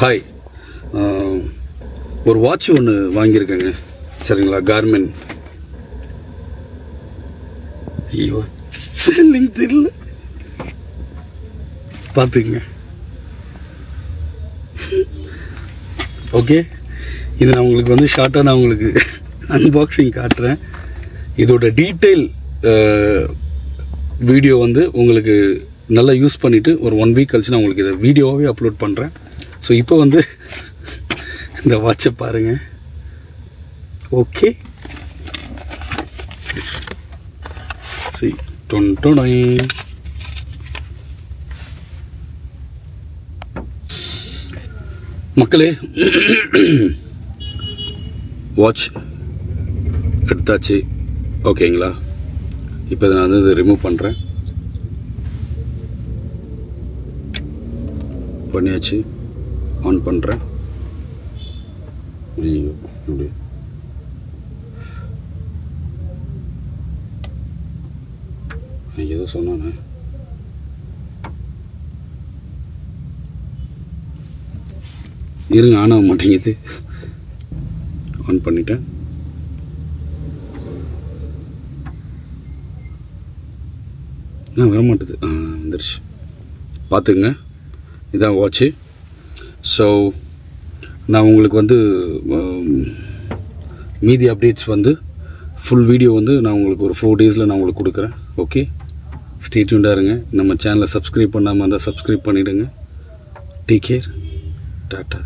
Hi, ஒரு watch ஒன்று வாங்கியிருக்கேங்க. சரிங்களா? கார்மென். ஐயோ, ஸ்பெல்லிங் தெரியல, பார்த்துக்குங்க. ஓகே, இது நான் உங்களுக்கு வந்து ஷார்ட்டாக நான் உங்களுக்கு அன்பாக்சிங் காட்டுறேன். இதோட டீட்டெயில் வீடியோ வந்து உங்களுக்கு நல்லா யூஸ் பண்ணிவிட்டு ஒரு 1 வீக் கழிச்சு நான் உங்களுக்கு இதை வீடியோவாகவே அப்லோட் பண்ணுறேன். ஸோ இப்போ வந்து இந்த வாட்சை பாருங்கள். ஓகே, சரி, டொன்டொடை. மக்களே, வாட்ச் எடுத்தாச்சு. ஓகேங்களா? இப்போ நான் வந்து இதை ரிமூவ் பண்ணுறேன். பண்ணியாச்சு. ஆன் பண்ணுறேன். ஐயோ, இப்படி எனக்கு ஏதோ சொன்னானே. இருங்க, ஆன் ஆக மாட்டேங்குது. ஆன் பண்ணிட்டேன். வர மாட்டேது. வந்துடுச்சு. பார்த்துங்க, இதான் வாட்ச்சு. ஸோ நான் உங்களுக்கு வந்து மீதி அப்டேட்ஸ் வந்து ஃபுல் வீடியோ வந்து நான் உங்களுக்கு ஒரு 4 டேஸில் நான் உங்களுக்கு கொடுக்குறேன். ஓகே, ஸ்டே டியூன்டாக இருங்க. நம்ம சேனலை சப்ஸ்கிரைப் பண்ணாமல் இருந்தால் சப்ஸ்கிரைப் பண்ணிவிடுங்க. Take care. டாட்டா.